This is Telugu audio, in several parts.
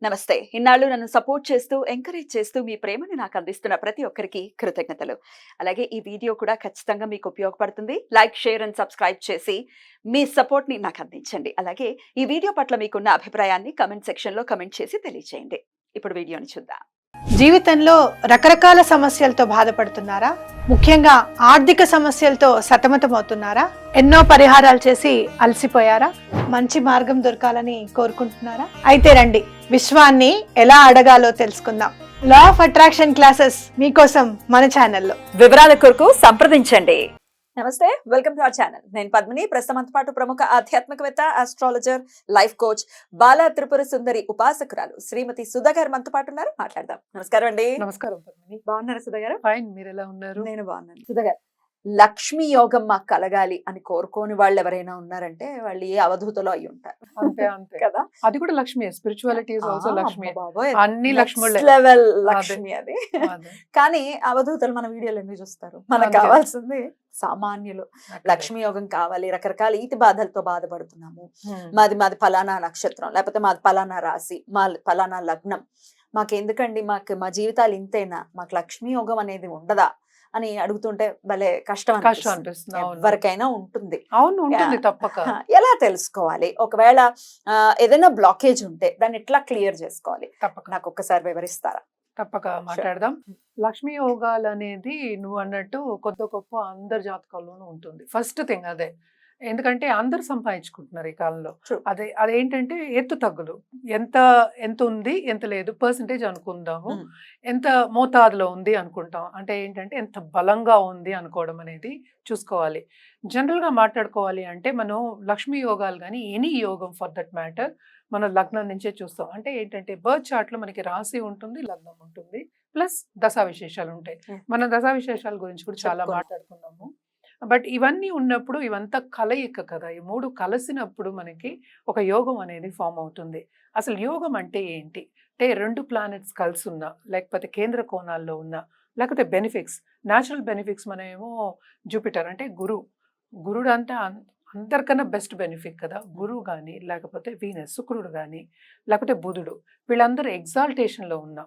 నమస్తే. ఇన్నాళ్ళు నన్ను సపోర్ట్ చేస్తూ, ఎంకరేజ్ చేస్తూ మీ ప్రేమని నాకు అందిస్తున్న ప్రతి ఒక్కరికి కృతజ్ఞతలు. అలాగే ఈ వీడియో కూడా ఖచ్చితంగా మీకు ఉపయోగపడుతుంది. లైక్, షేర్ అండ్ సబ్స్క్రైబ్ చేసి మీ సపోర్ట్‌ని నాకు అందించండి. అలాగే ఈ వీడియో పట్ల మీకున్న అభిప్రాయాన్ని కామెంట్ సెక్షన్‌లో కామెంట్ చేసి తెలియజేయండి. ఇప్పుడు వీడియోని చూద్దాం. జీవితంలో రకరకాల సమస్యలతో బాధపడుతున్నారా? ముఖ్యంగా ఆర్థిక సమస్యలతో సతమతమవుతున్నారా? ఎన్నో పరిహారాలు చేసి అలసిపోయారా? మంచి మార్గం దొరకాలని కోరుకుంటున్నారా? అయితే రండి, విశ్వాన్ని ఎలా అడగాలో తెలుసుకుందాం. లా ఆఫ్ అట్రాక్షన్ క్లాసెస్ మీకోసం మన ఛానల్లో. వివరాల కొరకు సంప్రదించండి. నమస్తే, వెల్కమ్ టు అవర్ ఛానల్. నేను పద్మిని. ప్రస్తుతం పాటు ప్రముఖ ఆధ్యాత్మికవేత్త, astrologer, life coach, Bala Tripura Sundari ఉపాసకురాలు శ్రీమతి సుధా గారు మనతో పాటు ఉన్నారు. మాట్లాడదాం. నమస్కారం అండి. నమస్కారం పద్మిని. బాగున్నారా సుధా గారు? ఫైన్, మీరు ఎలా ఉన్నారు? నేను బాగున్నాను. సుధా గారు, లక్ష్మీ యోగం మాకు కలగాలి అని కోరుకోని వాళ్ళు ఎవరైనా ఉన్నారంటే వాళ్ళు ఏ అవధూతలో అయి ఉంటారు. అంతే అంతే కదా. అది కూడా Lakshmi. Spirituality is also Lakshmi. అన్ని లక్ష్ములే. లెవెల్ లక్ష్మి అది. కానీ అవధూతలు మన వీడియోలు ఎందుకు చూస్తారు? మనకు కావాల్సింది సామాన్యులు. లక్ష్మీ యోగం కావాలి. రకరకాల ఈతి బాధలతో బాధపడుతున్నాము. మాది ఫలానా నక్షత్రం, లేకపోతే మాది ఫలానా రాశి, మా ఫలానా లగ్నం, మాకెందుకండి, మా జీవితాలు ఇంతేనా, మాకు లక్ష్మీ యోగం అనేది ఉండదా అని అడుగుతుంటే భలే కష్టం అనిపిస్తుంది. ఎవరికైనా ఉంటుంది. అవును, ఉంటుంది తప్పక. ఎలా తెలుసుకోవాలి? ఒకవేళ ఏదైనా బ్లాకేజ్ ఉంటే దాన్ని ఎట్లా క్లియర్ చేసుకోవాలి? తప్పక నాకు ఒక్కసారి వివరిస్తారా? తప్పక మాట్లాడదాం. లక్ష్మీ యోగాలు అనేది నువ్వు అన్నట్టు కొద్ది గొప్ప అందరి జాతకాల్లోనూ ఉంటుంది. ఫస్ట్ థింగ్ అదే. ఎందుకంటే అందరు సంపాదించుకుంటున్నారు ఈ కాలంలో. అదేంటంటే ఎత్తు తగ్గులు, ఎంత ఉంది ఎంత లేదు పర్సంటేజ్ అనుకుందాము, ఎంత మోతాదులో ఉంది అనుకుంటాం. అంటే ఏంటంటే ఎంత బలంగా ఉంది అనుకోవడం అనేది చూసుకోవాలి. జనరల్గా మాట్లాడుకోవాలి అంటే మనం లక్ష్మీ యోగాలు కానీ ఎనీ యోగం ఫర్ దట్ మ్యాటర్ మనం లగ్నం నుంచే చూస్తాం. అంటే ఏంటంటే బర్త్ చార్ట్లో మనకి రాశి ఉంటుంది, లగ్నం ఉంటుంది, ప్లస్ దశా విశేషాలు ఉంటాయి. మనం దశా విశేషాల గురించి కూడా చాలా మాట్లాడుకున్నాము. బట్ ఇవన్నీ ఉన్నప్పుడు ఇవంతా కలయిక కదా. ఈ మూడు కలిసినప్పుడు మనకి ఒక యోగం అనేది ఫామ్ అవుతుంది. అసలు యోగం అంటే ఏంటి అంటే, రెండు ప్లానెట్స్ కలిసి ఉన్నా, లేకపోతే కేంద్ర కోణాల్లో ఉన్నా, లేకపోతే బెనిఫిక్స్, న్యాచురల్ బెనిఫిక్స్. మనమేమో జూపిటర్ అంటే గురుడు అంటే అందరికన్నా బెస్ట్ బెనిఫిట్ కదా. గురువు కానీ, లేకపోతే వీనస్ శుక్రుడు కానీ, లేకపోతే బుధుడు, వీళ్ళందరూ ఎగ్జాల్టేషన్లో ఉన్నా.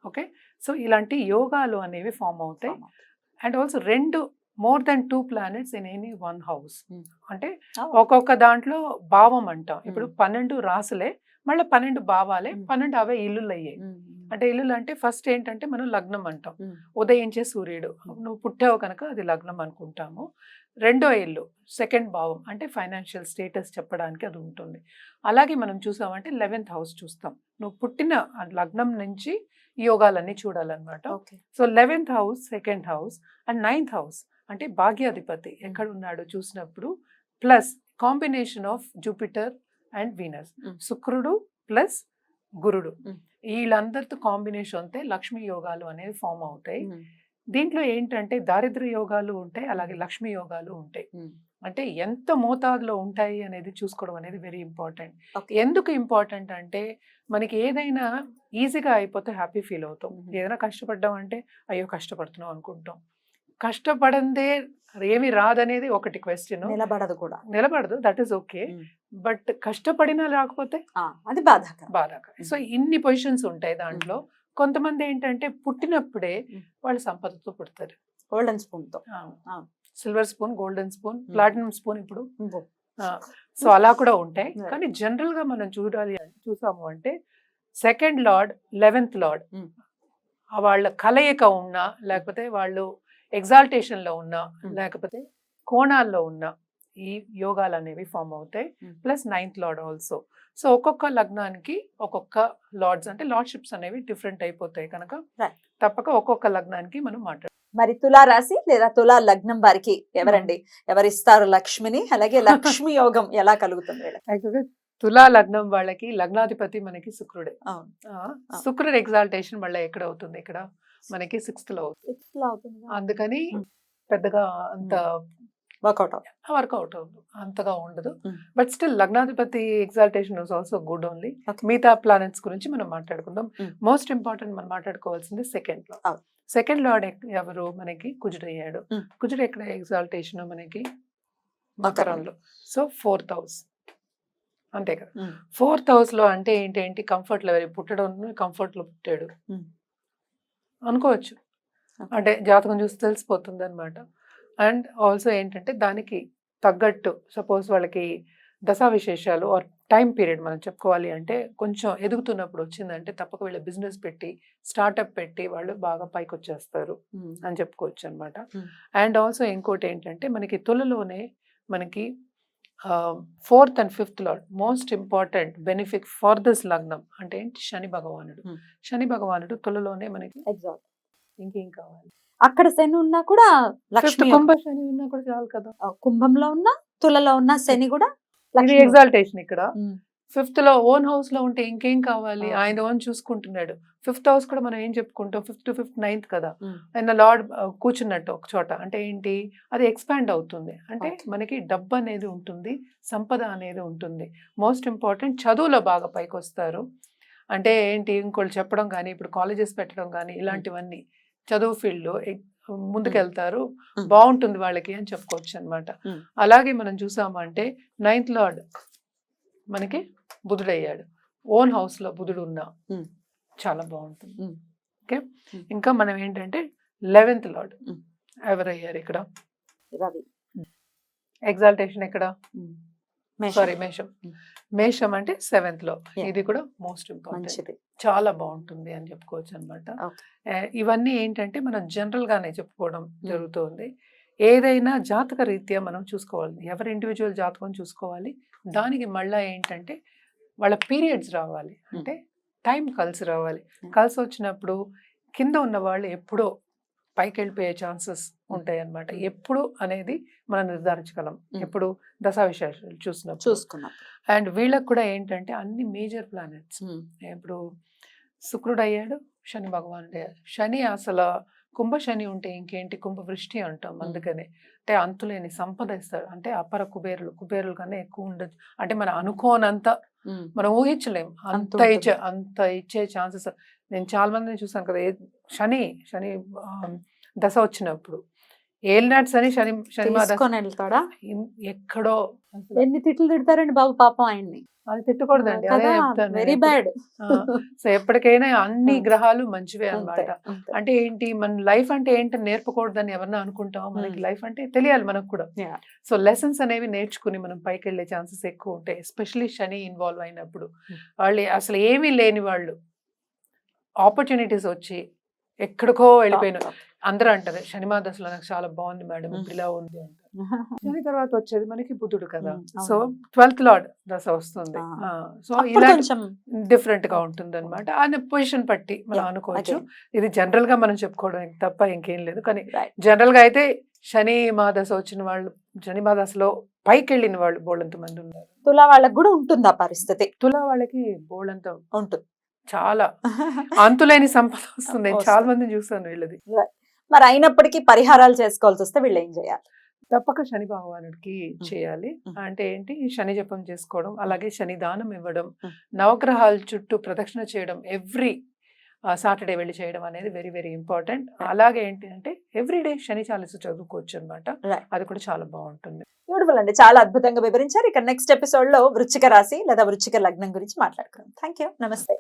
ఓకే, సో ఇలాంటి యోగాలు అనేవి ఫామ్ అవుతాయి. And also more than 2 planets in any 1 house. అంటే ఒక్కొక్క దాంట్లో భావం అంటాం. ఇప్పుడు 12 రాసులే, మళ్ళీ 12 భావాలే, 12 అవే ఇల్లులు అయ్యాయి. అంటే ఇల్లులు అంటే ఫస్ట్ ఏంటంటే మనం లగ్నం అంటాం, ఉదయించే సూర్యుడు. నువ్వు పుట్టావు కనుక అది లగ్నం అనుకుంటాము. రెండో ఇల్లు సెకండ్ భావం, అంటే ఫైనాన్షియల్ స్టేటస్ చెప్పడానికి అది ఉంటుంది. అలాగే మనం చూసామంటే 11th house చూస్తాం. నువ్వు పుట్టిన లగ్నం నుంచి యోగాలన్నీ చూడాలన్నమాట. So 11th house, second house and 9th house అంటే భాగ్యాధిపతి ఎక్కడ ఉన్నాడో చూసినప్పుడు, plus combination of Jupiter and Venus, శుక్రుడు ప్లస్ గురుడు, వీళ్ళందరితో కాంబినేషన్ అయితే లక్ష్మీ యోగాలు అనేవి ఫామ్ అవుతాయి. దీంట్లో ఏంటంటే దారిద్ర్య యోగాలు ఉంటాయి, అలాగే లక్ష్మీ యోగాలు ఉంటాయి. అంటే ఎంత మోతాదులో ఉంటాయి అనేది చూసుకోవడం అనేది వెరీ ఇంపార్టెంట్. ఎందుకు ఇంపార్టెంట్ అంటే, మనకి ఏదైనా ఈజీగా అయిపోతే హ్యాపీ ఫీల్ అవుతాం. ఏదైనా కష్టపడ్డాం అంటే అయ్యో కష్టపడుతున్నాం అనుకుంటాం. కష్టపడందే ఏమి రాదనేది ఒకటి క్వశ్చన్. నిలబడదు, దట్ ఈస్ ఓకే. బట్ కష్టపడినా రాకపోతే అది బాధాకరం. సో ఇన్ని పొజిషన్స్ ఉంటాయి దాంట్లో. కొంతమంది ఏంటంటే పుట్టినప్పుడే వాళ్ళు సంపదతో పుడతారు. గోల్డెన్ స్పూన్ తో, silver spoon, golden spoon, platinum spoon ఇప్పుడు. సో అలా కూడా ఉంటాయి. కానీ జనరల్ గా మనం చూసాము అంటే సెకండ్ లార్డ్, 11th లార్డ్ వాళ్ళ కలయిక ఉన్నా, లేకపోతే వాళ్ళు ఎగ్జాల్టేషన్ లో ఉన్నా, లేకపోతే కోణాల్లో ఉన్నా ఈ యోగాలు అనేవి ఫామ్ అవుతాయి. Plus 9th lord also. So ఒక్కొక్క లగ్నానికి ఒక్కొక్క లార్డ్స్ అంటే లార్డ్షిప్స్ అనేవి డిఫరెంట్ అయిపోతాయి కనుక తప్పక ఒక్కొక్క లగ్నానికి మనం మాట్లాడాలి. మరి తులా రాశి లేదా తులా లగ్నం వారికి ఎవరిస్తారు లక్ష్మిని? అలాగే లక్ష్మి యోగం ఎలా కలుగుతుంది? తులా లగ్నం వాళ్ళకి లగ్నాధిపతి మనకి శుక్రుడే. శుక్రుడు ఎగ్జాల్టేషన్ మళ్ళీ ఎక్కడ అవుతుంది? ఇక్కడ మనకి 6th లో అవుతుంది. అందుకని పెద్దగా అంత వర్కౌట్ అవుతుంది, అంతగా ఉండదు. బట్ స్టిల్ లగ్నాధిపతి exaltation is also good only. మిగతా ప్లానెట్స్ గురించి మనం మాట్లాడుకుందాం. మోస్ట్ ఇంపార్టెంట్ మనం మాట్లాడుకోవాల్సింది సెకండ్ లో. సెకండ్ లార్డ్ ఎవరు? మనకి కుజుడు అయ్యాడు. కుజుడు ఎక్కడ ఎగ్జాల్టేషన్? మనకి మకరంలో. So 4th house. అంతే కదా. 4th house లో అంటే ఏంటి కంఫర్ట్ లెవెల్, పుట్టడం కంఫర్ట్ లో పుట్టాడు అనుకోవచ్చు. అంటే జాతకం చూసి తెలిసిపోతుంది అనమాట. అండ్ ఆల్సో ఏంటంటే దానికి తగ్గట్టు సపోజ్ వాళ్ళకి దశా విశేషాలు ఆర్ టైం పీరియడ్ మనం చెప్పుకోవాలి అంటే కొంచెం ఎదుగుతున్నప్పుడు వచ్చిందంటే తప్పక వీళ్ళ బిజినెస్ పెట్టి స్టార్ట్అప్ పెట్టి వాళ్ళు బాగా పైకి వచ్చేస్తారు అని చెప్పుకోవచ్చు అనమాట. అండ్ ఆల్సో ఇంకోటి ఏంటంటే మనకి తులలోనే మనకి 4th and 5th lord most important benefit for this లగ్నం అంటే ఏంటి శని భగవానుడు. శని భగవానుడు తులలోనే మనకి ఇంకేం కావాలి. అక్కడ శని ఉన్నా కూడా లక్ష్మి కుంభ శని ఉన్నా కూడా చాలు కదా. కుంభంలో ఉన్న తులలో ఉన్న శని కూడా ఇది ఎగ్జాల్టేషన్. ఇక్కడ 5th లో ఓన్ హౌస్ లో ఉంటే ఇంకేం కావాలి, ఆయన ఓన్ చూసుకుంటున్నాడు. 5th హౌస్ కూడా మనం ఏం చెప్పుకుంటాం, 5th to 5th 9th కదా. ఆయన లార్డ్ కూర్చున్నట్టు ఒక చోట అంటే ఏంటి, అది ఎక్స్పాండ్ అవుతుంది. అంటే మనకి డబ్బు అనేది ఉంటుంది, సంపద అనేది ఉంటుంది. మోస్ట్ ఇంపార్టెంట్ చదువులో బాగా పైకి వస్తారు. అంటే ఏంటి ఇంకోళ్ళు చెప్పడం కానీ ఇప్పుడు కాలేజెస్ పెట్టడం కానీ ఇలాంటివన్నీ చదువు ఫీల్డ్లో ముందుకెళ్తారు, బాగుంటుంది వాళ్ళకి అని చెప్పుకోవచ్చు అనమాట. అలాగే మనం చూసామంటే 9th లార్డ్ మనకి బుధుడు అయ్యాడు. ఓన్ హౌస్ లో బుధుడు ఉన్నా చాలా బాగుంటుంది. ఓకే, ఇంకా మనం ఏంటంటే 11th లార్డ్ ఎవరయ్యారు ఇక్కడ, రవి. ఎగ్జాల్టేషన్ ఎక్కడ, సారీ మేషం. మేషం అంటే 7th లో, ఇది కూడా మోస్ట్ ఇంపార్టెంట్, చాలా బాగుంటుంది అని చెప్పుకోవచ్చు అనమాట. ఇవన్నీ ఏంటంటే మనం జనరల్ గానే చెప్పుకోవడం జరుగుతుంది. ఏదైనా జాతక రీత్యా మనం చూసుకోవాలి, ఎవరి ఇండివిజువల్ జాతకం చూసుకోవాలి. దానికి మళ్ళీ ఏంటంటే వాళ్ళ పీరియడ్స్ రావాలి, అంటే టైం కలిసి రావాలి. కలిసి వచ్చినప్పుడు కింద ఉన్న వాళ్ళు ఎప్పుడో పైకి వెళ్ళిపోయే ఛాన్సెస్ ఉంటాయి అన్నమాట. ఎప్పుడు అనేది మనం నిర్ధారించగలం, ఎప్పుడు దశా విశేషాలు చూసుకున్నాం. అండ్ వీళ్ళకి కూడా ఏంటంటే అన్ని మేజర్ ప్లానెట్స్, ఇప్పుడు శుక్రుడు అయ్యాడు, శని భగవానుడు అయ్యాడు. శని అసలు కుంభ శని ఉంటే ఇంకేంటి కుంభ వృష్టి అంటాం. అందుకనే అంటే అంతులేని సంపద ఇస్తాడు, అంటే అపర కుబేరులు కన్నా ఎక్కువ ఉండదు. అంటే మనం అనుకోనంత మనం ఊహించలేము, అంత ఇచ్చే ఛాన్సెస్. నేను చాలా మందిని చూసాను కదా, శని దశ వచ్చినప్పుడు ఏలినాటి శని వెళ్తాడా, ఎక్కడో ఎన్ని తిట్లు తిడతారండి బాబు పాపం ఆయన్ని. అది తిట్టకూడదండి, అదే చెప్తాను. Very bad. సో ఎప్పటికైనా అన్ని గ్రహాలు మంచివే అన్నమాట. అంటే ఏంటి, మన లైఫ్ అంటే ఏంటని నేర్పకూడదని ఎవరన్నా అనుకుంటాం. మనకి లైఫ్ అంటే తెలియాలి మనకు కూడా. సో లెసన్స్ అనేవి నేర్చుకుని మనం పైకి వెళ్ళే ఛాన్సెస్ ఎక్కువ ఉంటాయి. ఎస్పెషలీ శని ఇన్వాల్వ్ అయినప్పుడు వాళ్ళు అసలు ఏమీ లేని వాళ్ళు ఆపర్చునిటీస్ వచ్చి ఎక్కడికో వెళ్ళిపోయిన అందరూ అంటారు శనిమా దశలో నాకు చాలా బాగుంది మేడం, ఇప్పుడు ఇలా ఉంది అంటారు. శని తర్వాత వచ్చేది మనకి బుధుడు కదా. సో 12th లార్డ్ దశ వస్తుంది. సో ఇలా డిఫరెంట్ గా ఉంటుంది అనమాట. ఆ పొజిషన్ బట్టి మనం అనుకోవచ్చు. ఇది జనరల్ గా మనం చెప్పుకోవడం తప్ప ఇంకేం లేదు. కానీ జనరల్ గా అయితే శని మహాదశ వచ్చిన వాళ్ళు, శని మహాదశలో పైకి వెళ్ళిన వాళ్ళు బోళ్ళంత మంది ఉన్నారు. తులా వాళ్ళకి కూడా ఉంటుంది ఆ పరిస్థితి. తులా వాళ్ళకి బోళ్ళంత ఉంటుంది, చాలా అంతులేని సంపద వస్తుంది. చాలా మందిని చూస్తాను వీళ్ళది. మరి అయినప్పటికీ పరిహారాలు చేసుకోవాల్సి వస్తే వీళ్ళు ఏం చేయాలి? తప్పక శని భగవానుడికి చేయాలి. అంటే ఏంటి, శని జపం చేసుకోవడం, అలాగే శని దానం ఇవ్వడం, నవగ్రహాల చుట్టూ ప్రదక్షిణ చేయడం ఎవ్రీ సాటర్డే వెళ్ళి చేయడం అనేది వెరీ వెరీ ఇంపార్టెంట్. అలాగే ఏంటి అంటే ఎవ్రీడే శని చాలీస చదువుకోవచ్చు అనమాట. అది కూడా చాలా బాగుంటుంది. బ్యూటిఫుల్ అండి, చాలా అద్భుతంగా వివరించారు. ఇక నెక్స్ట్ ఎపిసోడ్ లో వృశ్చిక రాశి లేదా వృశ్చిక లగ్నం గురించి మాట్లాడుకుందాం. థ్యాంక్ యూ, నమస్తే.